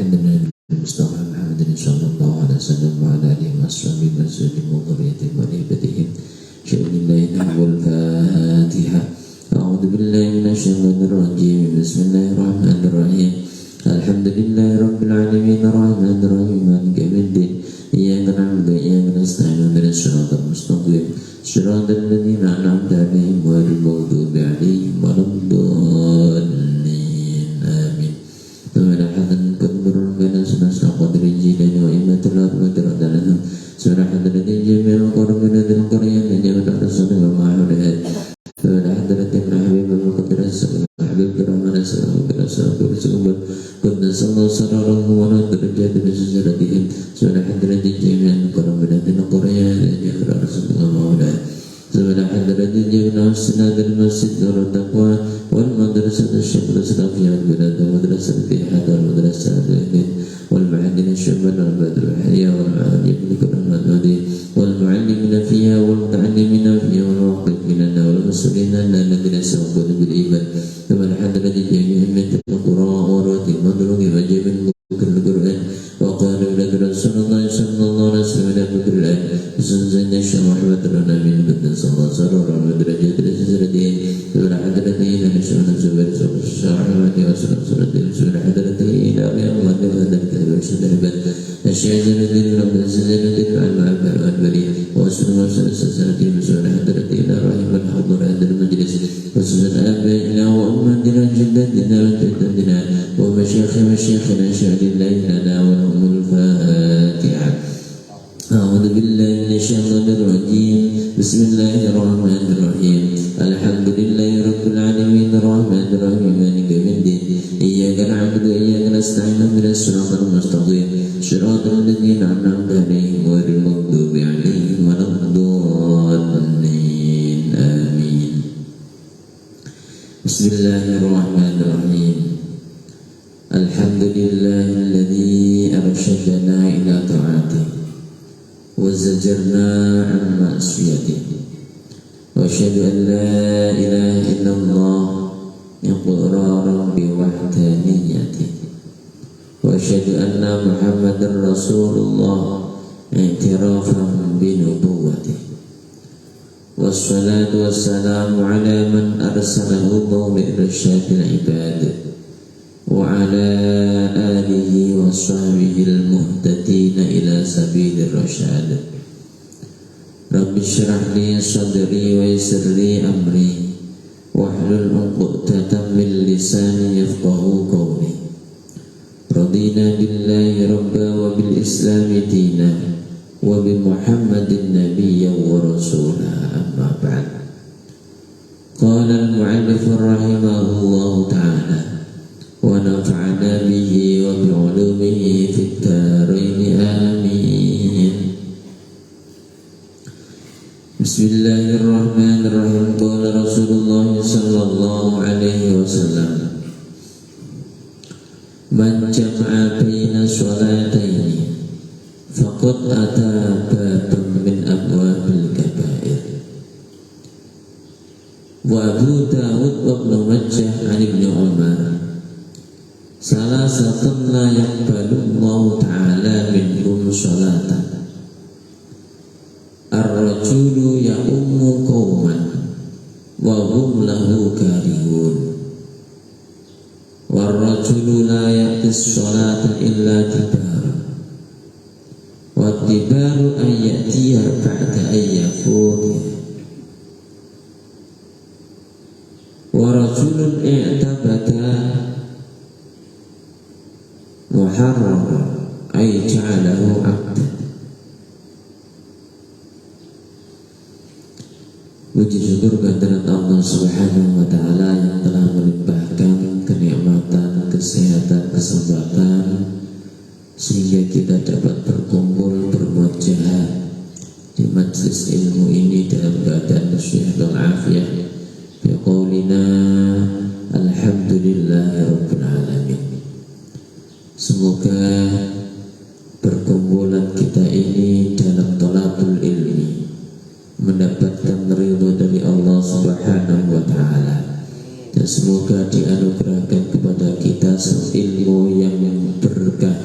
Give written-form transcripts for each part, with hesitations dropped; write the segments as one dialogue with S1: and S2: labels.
S1: Muhammadin Mustafa Muhammadin sallallahu alaihi wasallam wa ala alihi washabihi wa dhurriyyatihi wa ibadihim. Bismillahirrahmanirrahim. Al-Fatihah. A'udzu billahi minasyaitonir rajim. Bismillahirrahmanirrahim. Alhamdulillahirabbil alamin arrahmanir rahim maliki yaumiddin. Iyyaka na'budu wa iyyaka nasta'in ihdinas siratal mustaqim. Shiratal ladzina an'amta 'alaihim ghairil maghdubi 'alaihim waladdallin. Amin. Subhanallahi kadbirul bana sunasa qadri jilani wa imatul ardi radana. Subhanallahi jami'ul qur'anil qaryah jami'ul rasul wa ma'ahudah. Subhanallahi habibul qudras habib rahman sallallahu alaihi wasallam. Kunna sallallahu wa derajat bisaratihim. Subhanallahi jami'ul qur'anil qaryah jami'ul rasul wa ma'ahudah. Subhanallahi jami'ul sinadil masjid wa taqwa wal madrasah asy-syekh al-Safiyah bilad madrasah Tihad wal madrasah al-Ilm wal ma'adin asy-syabab wal badr al-hayya wal ma'alim al-Qur'an wal mu'allimina fiha wal muta'allimina fiha wal muqimina wal muslimina alladhina sabaquna bil iman. Subhanallahi jami'ul qur'an wa ratil madrugi wa jami'ul Qur'an wa qala Rasulullah sallallahu alaihi wasallam bil-Qur'an sunna Muhammad nabi sallallahu alaihi derajat derajat Subhanallahi la syarika lahu subhanahu wa ta'ala subhanallahi la ilaha illa huwa asyhadu an la ilaha illa Allah wa subhanallahi la rahimul hadir hadal majlis wa subhanallahi wa ummatina jaddatina wa jaddatina wa masyayikhina syahdillahi lana wa humul Fatihah. A'udzu billahi minasyaitonir rajim. Bismillahirrahmanirrahim. Alhamdulillahirabbil alamin arrahmanir rahim maliki yaumiddin. Iyyaka na'budu wa iyyaka nasta'in ihdinas siratal mustaqim. Shiratal ladzina an'amta 'alaihim ghairil maghdubi 'alaihim waladdallin. Amin. Bismillahirrahmanirrahim. Alhamdulillahilladzi arsyadana ila ta'atihi وزجرنا عن معصيته وأشهد أن لا إله إلا الله إقرارا بوحدانيته وأشهد أن محمدا رسول الله اعترافا بنبوته والصلاة والسلام على من أرسله الله لإرشاد العباد وعلى آله وصحبه المهتدين إلى سبيل الرشاد. رب اشرح لي صدري ويسر لي أمري واحلل عقدة من لساني يفقهوا قولي. رضينا بالله ربا وبالإسلام دينا وبمحمد نبيا ورسولا. أما بعد. قال المؤلف رحمه الله تعالى ونفعنا به وبعلومه في الدارين آمين. بسم الله الرحمن الرحيم. قال رسول الله صلى الله عليه وسلم من جمع بين الصلاتين فقد أتى بابا من أبواب الكبائر. وأبو داود وابن ماجه عن ابن عمر salasatun la yaqbalullahu ta'ala minhum sholatan. Ar-rajulu ya'ummu qauman wa hum lahu karihun. War-rajulu la ya'tis sholata illa tibar. Wa tibaru an ya'tiya ba'da an yafut. Wa rajulun i'tabada muharram ay ja'alahu abdan. Puji syukur kehadirat Allah Subhanahu wa ta'ala yang telah melimpahkan kenikmatan, kesehatan, kesempatan sehingga kita dapat berkumpul bermujahadah di majlis ilmu ini dalam keadaan sehat dan afiat. Biqaulina alhamdulillahirabbil alamin. Semoga perkumpulan kita ini dalam thalabul ilmi mendapatkan ridho dari Allah Subhanahu wa ta'ala, dan semoga dianugerahkan kepada kita ilmu yang berkah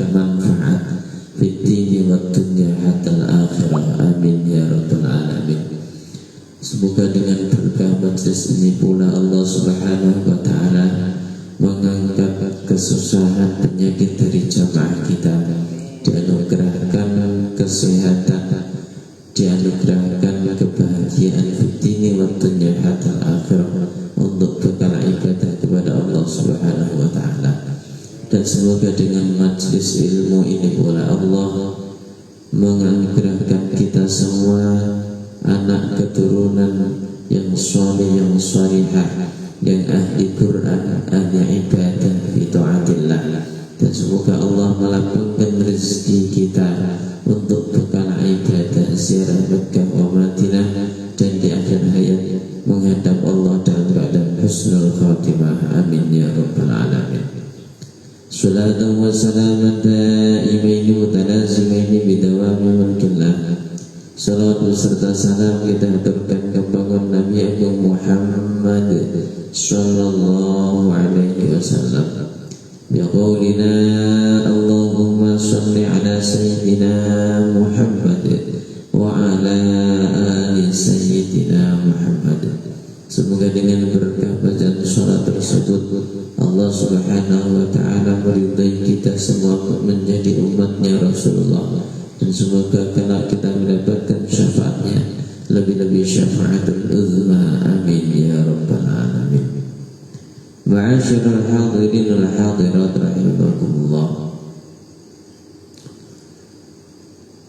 S1: Semoga dengan berkah majlis ini pula Allah Subhanahu wa Ta'ala mengangkat kesusahan penyakit dari jamaah kita, dianugerahkan kesehatan, dianugerahkan kebahagiaan fitini waktunya hatta akhir untuk bekal ibadah kepada Allah Subhanahu wa Ta'ala. Dan semoga dengan majlis ilmu ini pula Allah menganugerahkan kita semua anak keturunan yang soleh, yang salihah, yang ahli Quran, ahli ibadah fi taatillah. Dan semoga Allah melapangkan rezeki kita untuk bekal ibadah ziarah Makkah wa Madinah, dan di akhir hayat menghadap Allah dalam keadaan husnul khatimah. Amin ya rabbal alamin. Salatu wa salaman daimaini mutalazimaini bidawami mulkillah. Salatu serta salam kita haturkan kepada Nabi Agung Muhammad sallallahu alaihi wasallam. Biqaulina Allahumma salli ala sayyidina Muhammad wa ala ali sayyidina Muhammad. Semoga dengan berkah bacaan salat tersebut Allah Subhanahu wa Ta'ala meridai kita semua menjadi umatnya Rasulullah, dan semoga kelak kita mendapatkan syafaatnya, lebih-lebih syafaatul uzma. Amin ya rabbal alamin. Ma'asyiral hadirin wal hadirat rahimakumullah.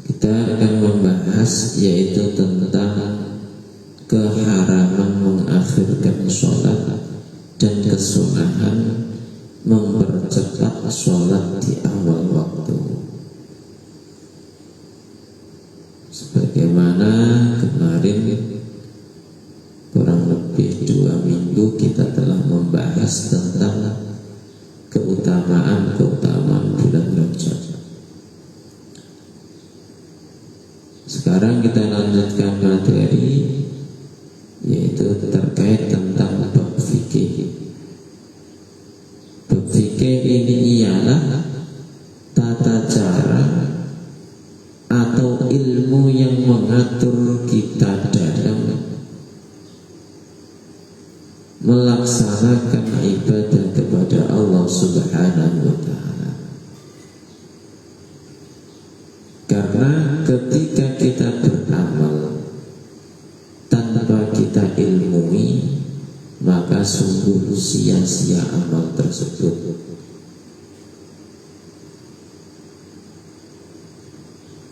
S1: Kita akan membahas yaitu tentang keharaman mengakhirkan sholat dan kesunahan mempercepat sholat di awal waktu. Sebagaimana kemarin kurang lebih 2 minggu kita telah membahas tentang keutamaan bulan Rajab. Sekarang kita lanjutkan materi, yaitu terkait tentang bab fikih. Bab fikih ini ialah tata cara atau ilmu yang mengatur kita dalam melaksanakan ibadah kepada Allah Subhanahu wa Ta'ala. Karena ketika kita beramal tanpa kita ilmui, maka sungguh sia-sia amal tersebut.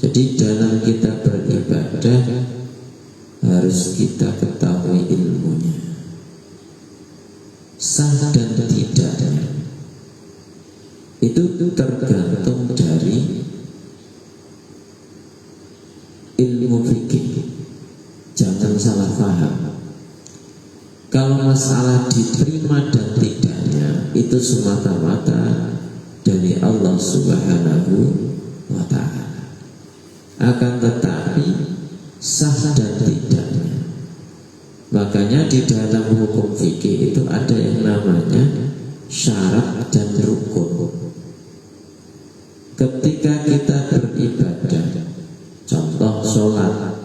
S1: Jadi dalam kita beribadah harus kita ketahui ilmunya, sah dan tidaknya. Itu tergantung dari ilmu fikih. Jangan salah paham. Kalau masalah diterima dan tidaknya itu semata-mata dari Allah Subhanahu wa Ta'ala. Akan tetapi sah dan tidaknya, makanya di dalam hukum fikih itu ada yang namanya syarat dan rukun. Ketika kita beribadah, contoh sholat,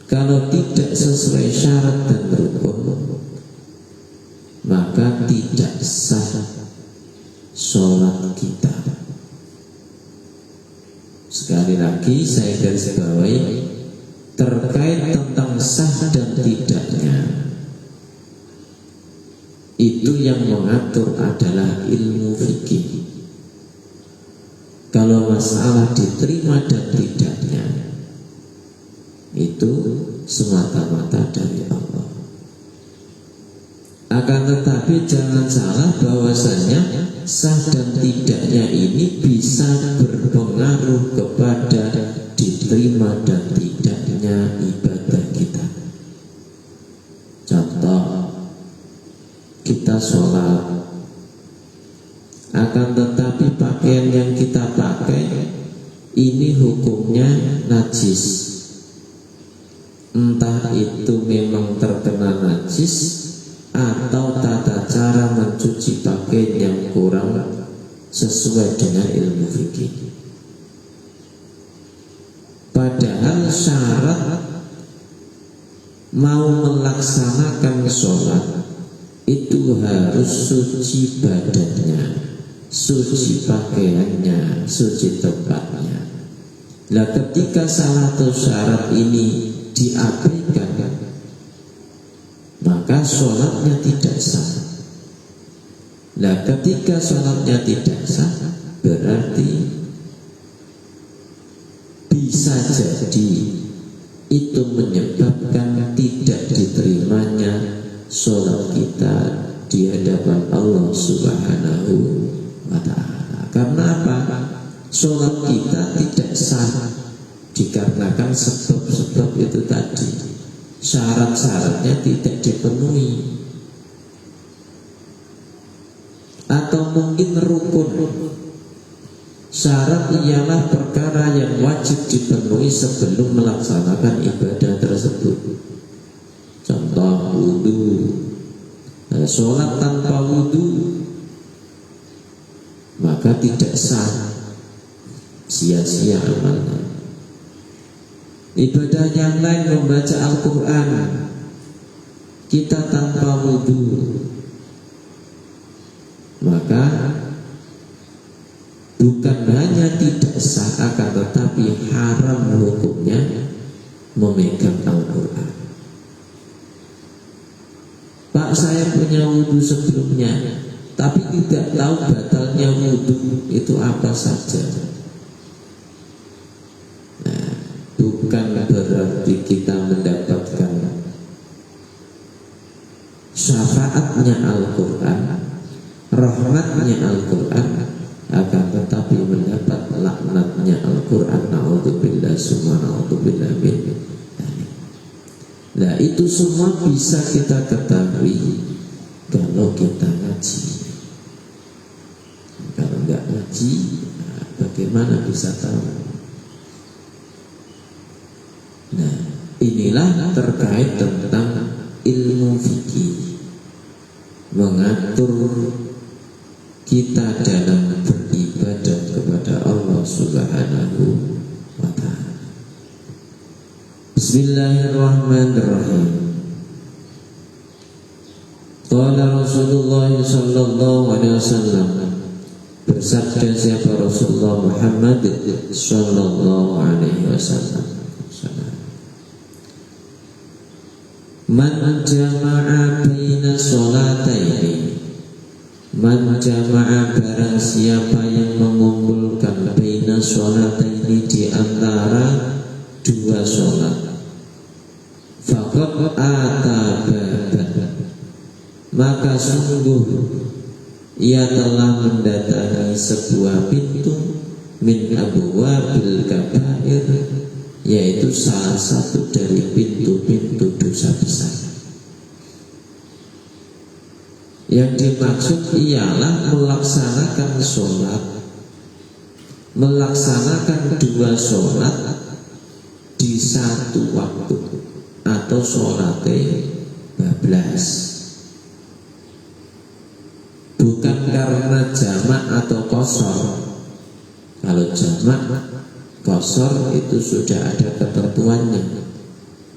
S1: kalau tidak sesuai syarat dan rukun, maka tidak sah sholat kita. Sekali lagi saya garis bawahi, terkait tentang sah dan tidaknya, itu yang mengatur adalah ilmu fikih. Kalau masalah diterima dan tidaknya, itu semata-mata dari Allah. Akan tetapi jangan salah bahwasanya sah dan tidaknya ini bisa berpengaruh kepada diterima dan tidaknya ibadah kita. Contoh, kita sholat, akan tetapi pakaian yang kita pakai ini hukumnya najis. Entah itu memang terkena najis atau tata cara mencuci pakaian yang kurang sesuai dengan ilmu fikih. Padahal syarat mau melaksanakan sholat itu harus suci badannya, suci pakaiannya, suci tempatnya. Nah, ketika salah satu syarat ini diabaikan, maka sholatnya tidak sah. Nah, ketika sholatnya tidak sah, berarti bisa jadi itu menyebabkan tidak diterimanya sholat kita di hadapan Allah Subhanahu wa ta'ala. Karena apa? Sholat kita tidak sah dikarenakan sebab-sebab itu tadi, syarat-syaratnya tidak dipenuhi, atau mungkin rukun. Syarat ialah perkara yang wajib dipenuhi sebelum melaksanakan ibadah tersebut. Contoh wudu. Nah, sholat tanpa wudu maka tidak sah, sia-sia amalnya. Ibadah yang lain, membaca Al-Quran, kita tanpa wudu, maka bukan hanya tidak sah, akan tetapi haram hukumnya memegang Al-Quran. Pak, saya punya wudhu sebelumnya, tapi tidak tahu batalnya wudhu itu apa saja. Nah, bukan berarti kita mendapatkan syafaatnya Al-Quran, rahmatnya Al-Quran, akan tetapi mendapat laknatnya Al-Quran. Na'udzubillah summa na'udzubillah min. Nah, itu semua bisa kita ketahui kalau kita ngaji. Kalau nggak ngaji, nah, bagaimana bisa tahu? Nah, inilah terkait tentang ilmu fikih, mengatur kita dalam beribadah kepada Allah Subhanahu wa ta'ala. Bismillahirrahmanirrahim. Qala Rasulullah sallallahu alaihi wasallam, bersabda siapa Rasulullah Muhammad sallallahu alaihi wasallam, man jama'a baina sholataini, man jama'a barang siapa yang mengumpulkan baina sholataini, di antara dua sholat, faqad ata baban, maka sungguh ia telah mendatangi sebuah pintu min abwabil kabair, yaitu salah satu dari pintu-pintu dosa besar. Yang dimaksud ialah melaksanakan sholat, melaksanakan dua sholat di satu waktu, atau sholatnya bablas. Bukan karena jamak atau qashar. Kalau jamak qashar itu sudah ada ketentuannya,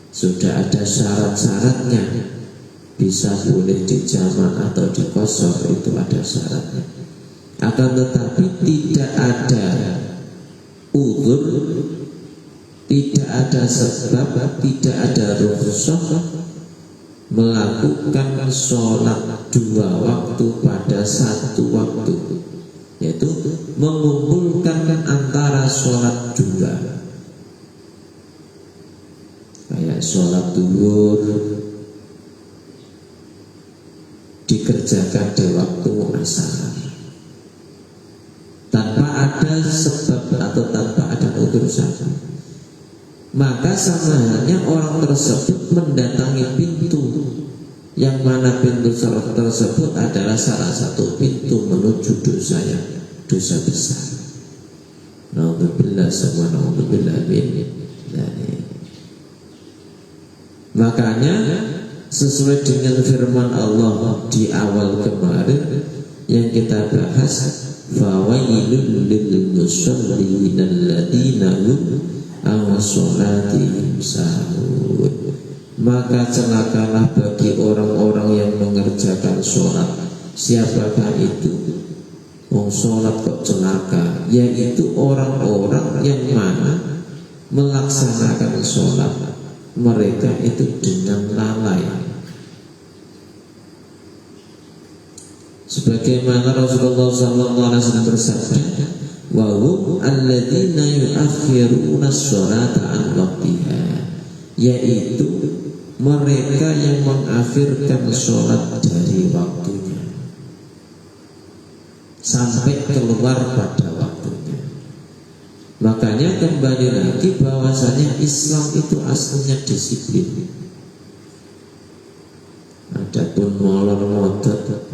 S1: sudah ada syarat-syaratnya, bisa boleh dijamak atau di qashar, itu ada syaratnya. Akan tetapi tidak ada udzur, tidak ada sebab, tidak ada rukhsah melakukan sholat dua waktu pada satu waktu, yaitu mengumpulkan antara sholat dua, kayak sholat zuhur dikerjakan di waktu asar tanpa ada sebab atau tanpa ada udzur saja, maka sama halnya orang tersebut mendatangi pintu, yang mana pintu tersebut adalah salah satu pintu menuju dosa besar. Na'udzubillah sama na'udzubillah min. Makanya sesuai dengan firman Allah di awal kemarin yang kita bahas, fawailul lil musallin alladziina hum an sholatihim sahun. maka celakalah bagi orang-orang yang mengerjakan sholat. Siapakah itu? Sholat kok celaka? Yaitu orang-orang yang mana melaksanakan sholat mereka itu dengan lalai. Sebagaimana Rasulullah SAW bersabda, wa hum alladzina yu'akhiruna sholata an waqtiha, yaitu mereka yang mengakhirkan sholat dari waktunya sampai keluar pada waktunya. Makanya kembali lagi bahwasanya Islam itu aslinya disiplin. Adapun molor modot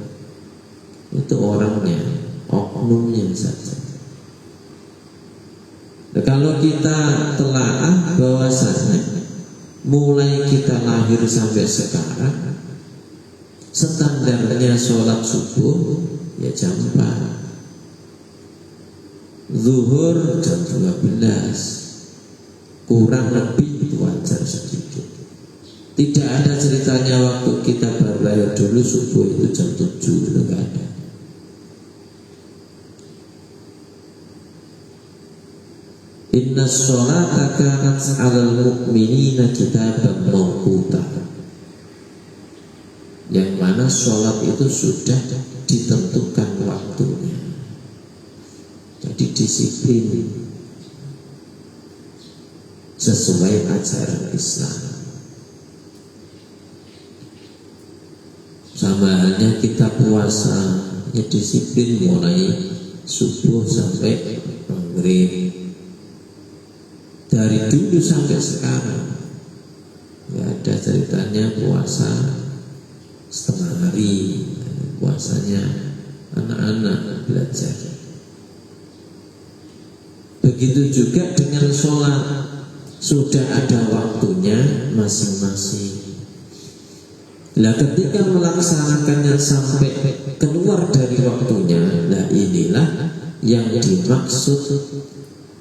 S1: itu orangnya, oknumnya saja. Nah, kalau kita telaah bahwasanya mulai kita lahir sampai sekarang standarnya sholat subuh ya jam 4, zuhur jam 12, kurang lebih itu wajar sedikit. Tidak ada ceritanya waktu kita baru lahir dulu subuh itu jam 7, itu enggak ada. Inna sholata kanat 'alal mu'minina kitaban mawquta, yang mana sholat itu sudah ditentukan waktunya. Jadi disiplin sesuai ajaran Islam. Sama halnya kita puasa, ya disiplin mulai subuh sampai maghrib. Dari dulu sampai sekarang nggak ada ceritanya puasa setengah hari, puasanya anak-anak belajar. Begitu juga dengan sholat, sudah ada waktunya masing-masing. Nah, ketika melaksanakannya sampai keluar dari waktunya, nah inilah yang dimaksud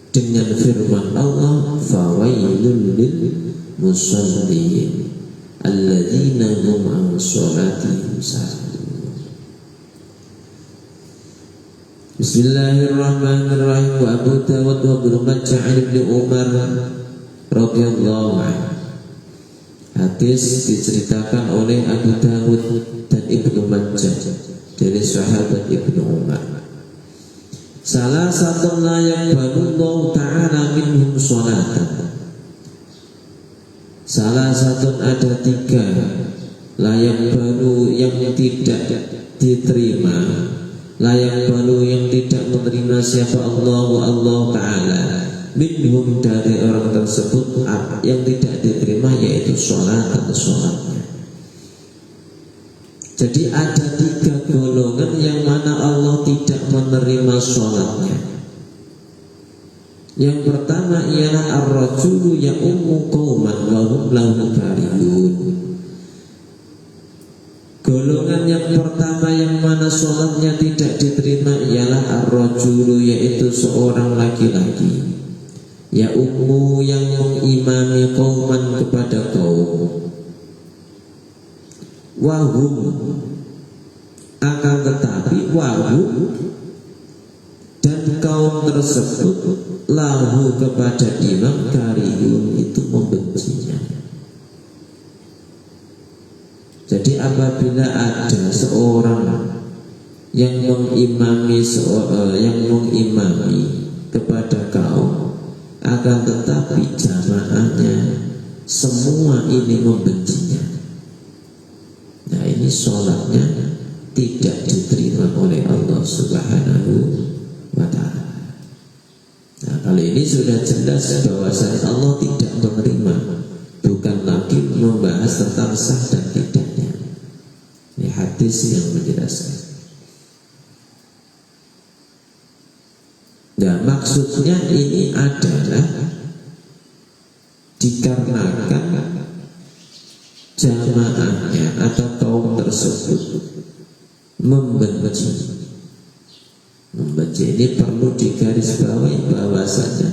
S1: dengan firman Allah, fawailul lil musallin alladzina hum an sholatihim sahun. Bismillahirrahmanirrahim. Wa Abu Dawud wa Ibnu Majah an Ibnu Umar radhiyallahu anhu. Hadis diceritakan oleh Abu Dawud dan Ibnu Majah dari sahabat Ibnu Umar. Salah satu la yaqbalullahu ta'ala minhum sholatan. Salah satu ada 3 layak baru yang tidak diterima, layak baru yang tidak menerima siapa Allah Ta'ala minhum dari orang tersebut yang tidak diterima, yaitu sholat atau sholatnya. Jadi ada 3 golongan yang mana Allah tidak menerima sholatnya. Yang pertama ialah ar-rajulu ya'ummu qauman wa hum lahu karihun. Golongan yang pertama yang mana sholatnya tidak diterima ialah ar-rajulu, yaitu seorang laki-laki, ya'ummu yang mengimami qauman kepada kaum, wahum akan tetapi wahum dan kaum tersebut lahu kepada imam karihun itu membencinya. Jadi apabila ada seorang yang mengimami kepada kaum, akan tetapi jamaahnya semua ini membencinya, nah ini sholatnya tidak diterima oleh Allah Subhanahu wa ta'ala. Nah kali ini sudah jelas bahwasanya Allah tidak menerima, bukan lagi membahas tentang sah dan tidaknya. Ini hadis yang menjelaskan. Nah maksudnya ini adalah dikarenakan jamaahnya atau kaum tersebut membenci. Ini perlu digarisbawahi bahwasanya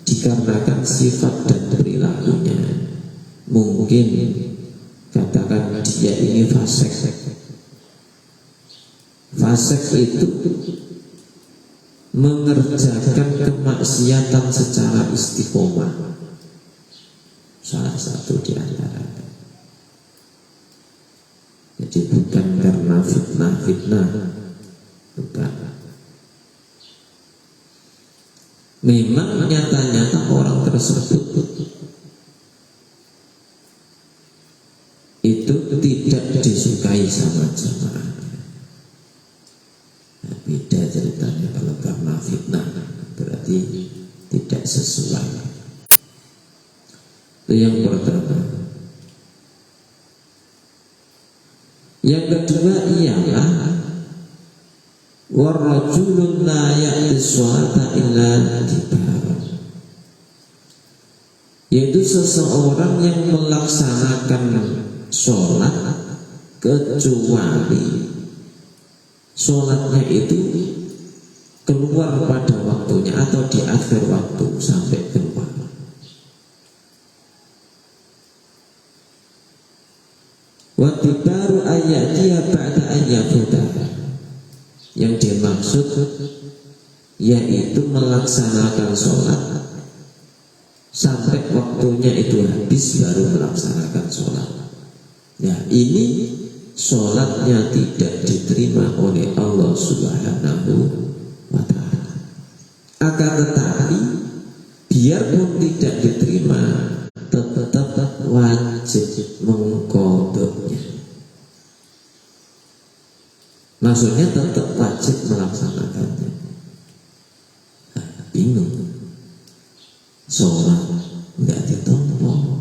S1: dikarenakan sifat dan perilakunya. mungkin katakan dia ini fasik. Fasik itu mengerjakan kemaksiatan secara istiqomah, salah satu di antaranya. Jadi bukan karena fitnah, bukan. Memang nyata-nyata orang tersebut itu tidak disukai sama jamaah. Nah, beda ceritanya kalau karena fitnah, berarti tidak sesuai. Itu yang pertama. Yang kedua ialah warajulun la ya'ti sholata illa tibar, yaitu seseorang yang melaksanakan sholat kecuali sholatnya itu keluar pada waktunya atau di akhir waktu sampai keluar. Watibaru ayatiha ba'da ayyafudah, yang dimaksud yaitu melaksanakan sholat sampai waktunya itu habis baru melaksanakan sholat. Nah, ini sholatnya tidak diterima oleh Allah Subhanahu wa ta'ala. Akan tetapi biarpun tidak diterima, tetap wajib mengqadanya. Maksudnya tetap wajib melaksanakannya. Nah, bingung, sholat nggak ditompo,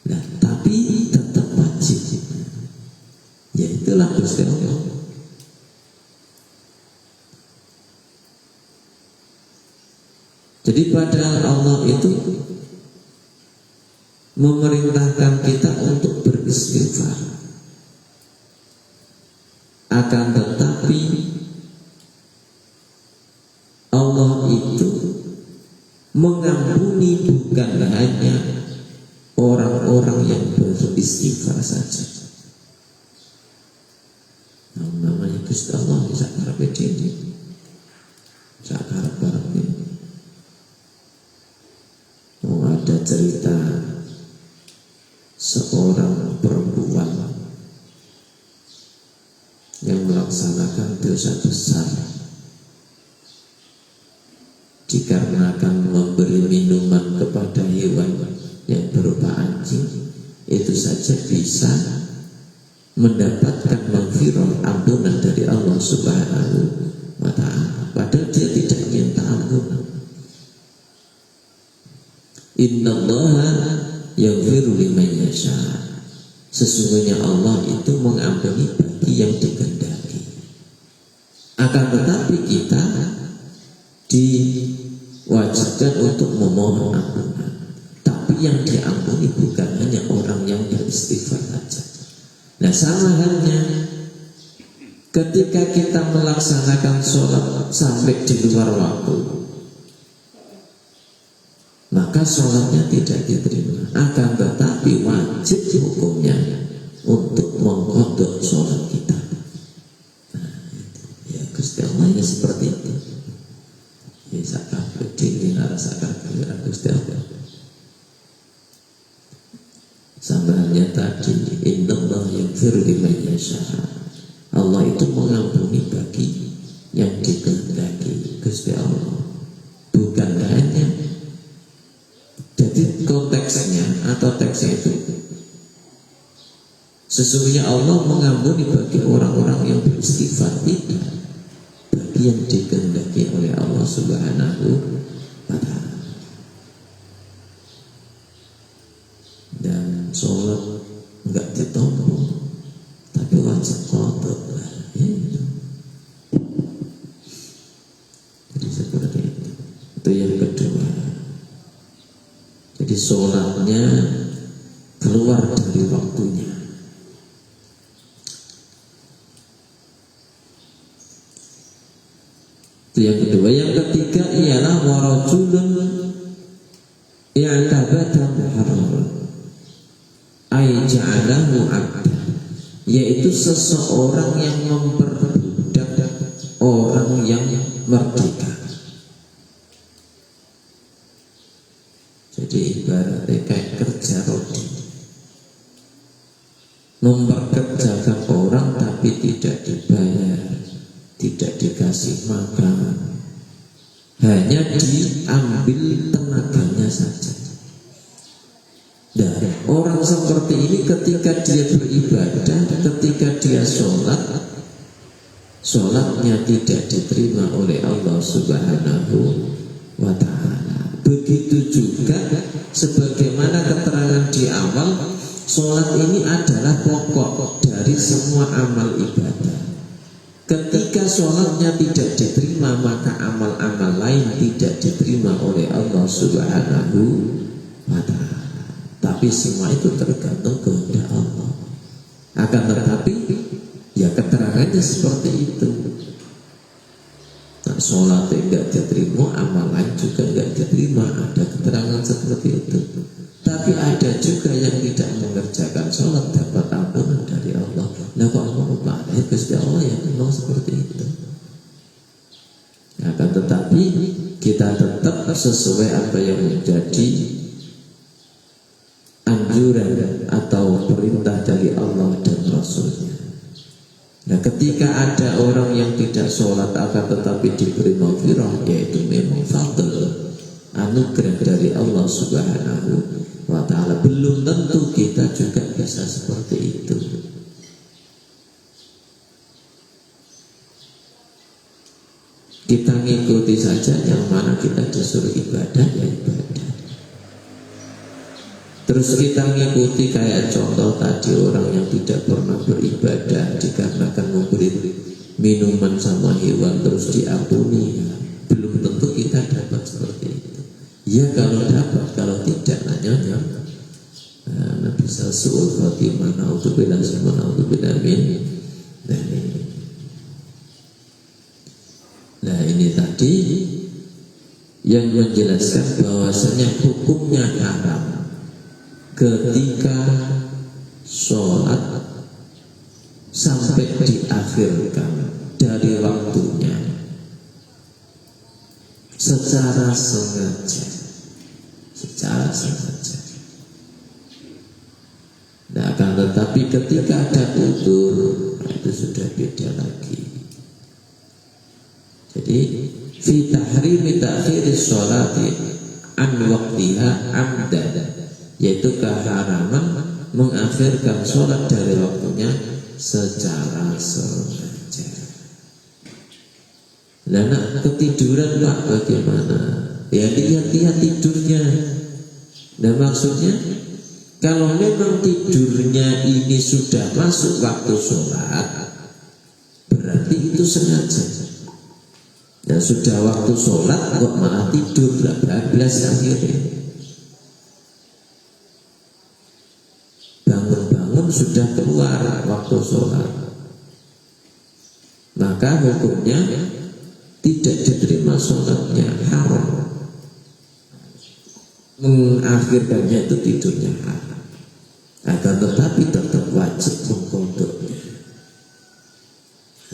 S1: nah tapi tetap wajib. Ya itulah Gusti Allah. Jadi padahal Allah itu memerintahkan kita untuk beristighfar, akan tetapi Allah itu mengampuni bukan hanya orang-orang yang beristighfar saja. Namanya Gusti Allah bisa karepe dhewe, bisa karep-karepe. Ada cerita seorang perempuan yang melaksanakan dosa besar dikarenakan memberi minuman kepada hewan yang berupa anjing, itu saja bisa mendapatkan maghfirah, ampunan dari Allah Subhanahu wa ta'ala, padahal dia tidak minta ampunan. Innallaha yaghfiru liman yasha, sesungguhnya Allah itu mengampuni bagi yang dikehendaki. Akan tetapi kita diwajibkan untuk memohon ampunan, tapi yang diampuni bukan hanya orang yang beristighfar saja. Nah, sama halnya ketika kita melaksanakan sholat sampai di luar waktu, maka sholatnya tidak diterima. Akan tetapi wajib hukumnya untuk mengqadha sholat kita. Nah, ya Gusti Allah ya seperti itu. Ya sakit diri narasakan kira Gusti Allah. Sama halnya tadi, innallaha yaghfiru liman yasha. Allah itu mengampuni bagi yang dikehendaki Gusti Allah. Bukan hanya, jadi konteksnya atau teksnya itu sesungguhnya Allah mengampuni bagi orang-orang yang beristighfar, tidak bagi yang dikehendaki oleh Allah Subhanahu wa ta'ala. Dan sholat enggak ditompo tapi wajib qadha. Jadi seperti itu. Itu yang kedua. Jadi sholatnya keluar dari waktunya. Itu yang kedua. Yang ketiga ialah warajulun i'tabada muharram, ja'alahu abdan, yaitu seseorang yang memperbudak orang yang merdeka. Jadi ibaratnya kayak kerja rodi, memperkerjakan orang tapi tidak dibayar, tidak dikasih makan, hanya diambil tenaganya saja. Dan orang seperti ini ketika dia beribadah, ketika dia sholat, sholatnya tidak diterima oleh Allah Subhanahu wa ta'ala. Begitu juga sebagaimana keterangan di awal, sholat ini adalah pokok dari semua amal ibadah. Ketika sholatnya tidak diterima, maka amal-amal lain tidak diterima oleh Allah Subhanahu wa ta'ala. Tapi semua itu tergantung kepada Allah. Akan tetapi ya keterangannya seperti itu. Nah, sholat tidak diterima, amal lain juga tidak diterima. Ada keterangan seperti itu. Tapi ada juga yang tidak mengerjakan sholat dapat ampunan dari Allah. Nah kok Allah memahami Gusti Allah ya memang seperti itu. Akan tetapi kita tetap sesuai apa yang menjadi anjuran atau perintah dari Allah dan Rasulnya. Nah ketika ada orang yang tidak sholat akan tetapi diberi maghfirah, yaitu memang fadl, anugerah dari Allah Subhanahu wa ta'ala. Belum tentu kita juga bisa seperti itu. Kita ngikuti saja yang mana kita disuruh ibadah ya ibadah. Terus kita ngikuti kayak contoh tadi, orang yang tidak pernah beribadah dikarenakan memberi minuman sama hewan terus diampuni ya. Belum tentu kita dapat seperti itu. Ya kalau dapat, kalau tidak nanya Nabi Salsul Fatimah na'udzubillah semua na'udzubillah min. Nah ini tadi yang menjelaskan bahwasanya hukumnya haram ketika sholat sampai diakhirkan dari waktunya secara sengaja. Nah akan tetapi ketika ada udzur, itu sudah beda lagi. Jadi fi tahrimi ta'khiris sholati an waqtiha amdan, yaitu keharaman mengakhirkan sholat dari waktunya secara sengaja. Nah, ketiduran Pak bagaimana? Ya lihat-lihat tidurnya. Nah maksudnya kalau memang tidurnya ini sudah masuk waktu sholat, berarti itu sengaja. Dan sudah waktu sholat kok malah tidur, bablas akhirnya. Bangun-bangun sudah keluar waktu sholat, maka hukumnya tidak diterima sholatnya, haram. Mengakhirkannya itu tidurnya haram. Akan tetapi tetap wajib mengkodoknya.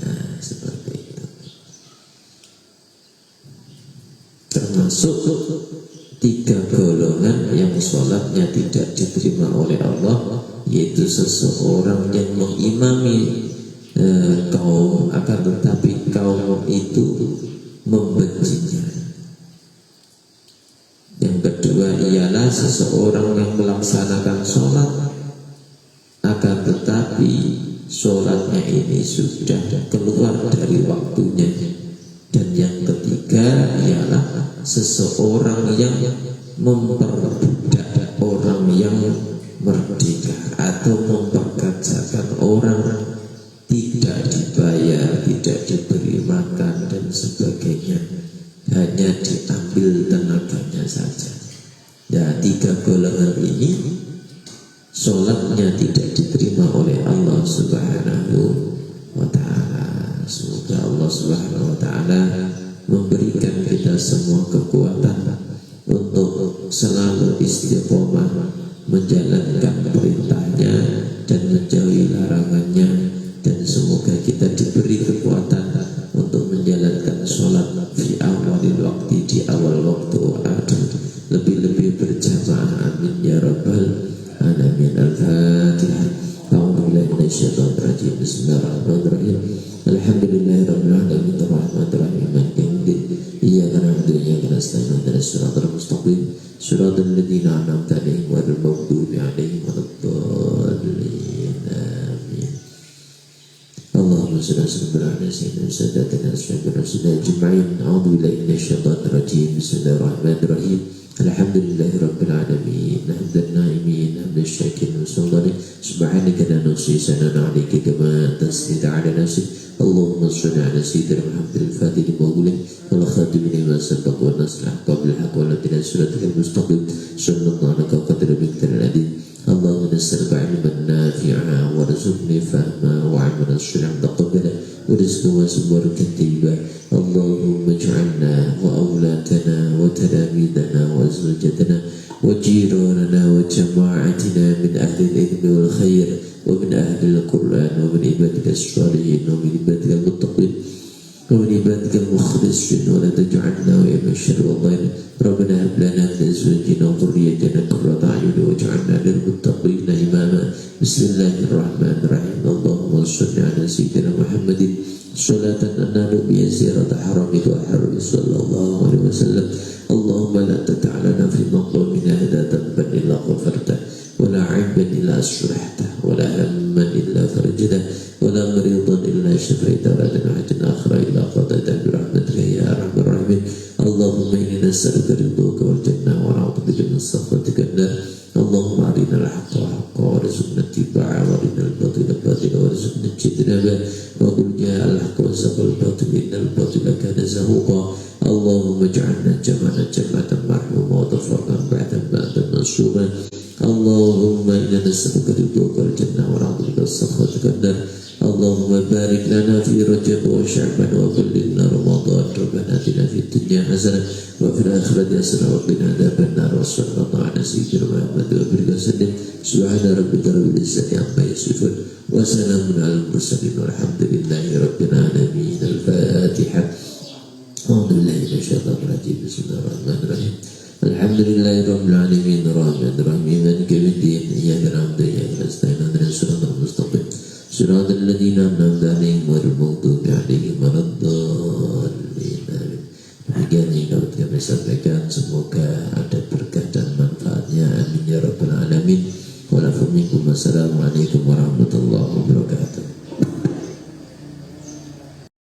S1: Nah seperti itu. Termasuk 3 golongan yang sholatnya tidak diterima oleh Allah, yaitu seseorang yang mengimami kaum akan tetapi kaum itu membencinya. Yang kedua ialah seseorang yang melaksanakan sholat akan tetapi sholatnya ini sudah keluar dari waktunya. Dan yang ketiga ialah seseorang yang memperbudak orang yang merdeka atau mempekerjakan orang tidak dibayar, tidak diberi makan dan sebagainya, hanya diambil tenaganya saja. Ya 3 golongan ini sholatnya tidak diterima oleh Allah Subhanahu wa ta'ala. Semoga Allah Subhanahu wa ta'ala memberikan kita semua kekuatan untuk selalu istiqomah menjalankan perintahnya dan menjauhi larangannya, dan semoga kita diberi kekuatan untuk menjalankan sholat di awal waktu lebih-lebih berjamaah. Amin ya rabbal alamin. Al-Fatihah. A'udzubillahi minasyaitonir rajim. Bismillahirrahmanirrahim. Alhamdulillahirabbil alamin arrahmanir rahim maliki yaumiddin. Iyyaka na'budu wa iyyaka nasta'in ihdinas siratal mustaqim siratal ladzina an'amta 'alaihim ghairil maghdubi 'alaihim waladdallin. Amin. Allahumma shalli ala sayyidina Muhammadin ajma'in. A'udzubillahi minasyaitonir rajim. Bismillahirrahmanirrahim. Alhamdulillahirabbil alamin. Hamdan na'imin, hamdan syakirin, subhanaka la nuhsi sanana 'alaika kama anta asnita 'ala nafsik. Allahumma shalli ala sayyidina Muhammadin al-fatih lima ughliq wal khatim lima sabaq wa nasr bil haqq wa ladina siratal mustaqim sallallahu alaihi wa sallam. Allahumma nas'aluka 'ilman nafi'a warzuqni fahma wa 'amalan shalihan taqabbala wa rizqan wasi'an tayyiban. Allahumma ij'alna wa awladana wa talamidana wa azwajana wa jiranana wa jama'atina min ahli al-ilmi wal khair wa min ahli al-Qur'an wa min ibadika as-salihin wa min ibadika al-muttaqin wa min ibadika al-mukhlisin wa la taj'alna wa min syarri al-dhalim. Rabbana hab lana min azwajina wa dhurriyyatina qurrata a'yun waj'alna lil muttaqina imama. Bismillahirrahmanirrahim. Allahumma shalli ala sayyidina Muhammadin salatan analu bi ziyarati haramika wa harami sallallahu alaihi wasallam. Allahumma la tata'alana fi maqamina hadha dhanban illa ghafarta wa la 'aiban illa asrahta wa la hamman illa farajta wa la maridan illa shafaita wa la hajatin akhra illa qadaita bi rahmatika ya arhamar rahimin. Allahumma inna nas'aluka ridhaka wal jannah wa na'udzu bika min sakhatika an-nar. Allahumma arina al-haqqa haqqan warzuqna ittiba'a wa arina al-batila batilan warzuqna ijtinaba wa qul ja'a al-haqqu wa zahaqa al-batil innal batila kana zahuqa. Allahumma ij'alna jama'an jama'atan marhuma wa tafarraqan ba'dan mansura. Allahumma inna nas'aluka ridhaka wal jannah wa na'udzu bika min sakhatika an-nar. Allahumma barik lana fi Rajab wa Sya'ban wa ballighna Ramadan. Rabbana atina fid dunya hasanah wa fil akhirati hasanah wa qina adzaban nar. Wa sallallahu ala sayyidina Muhammad wa alihi wasallam. Subhana rabbika rabbil izzati amma yasifun wa salamun alal mursalin walhamdulillahi rabbil alamin. Al-Fatihah. A'udzu billahi minasyaitonir rajim. Bismillahirrahmanirrahim. Alhamdulillahi rabbil alamin arrahmanir rahim maliki yaumiddin. Iyyaka na'budu wa iyyaka nasta'in ihdinas siratal mustaqim siratal ladzina an'amta 'alaihim ghairil maghdubi 'alaihim waladdallin. Demikian yang dapat kami sampaikan, semoga ada berkah dan manfaatnya. Amin ya rabbal alamin. Wassalamualaikum warahmatullahi wabarakatuh.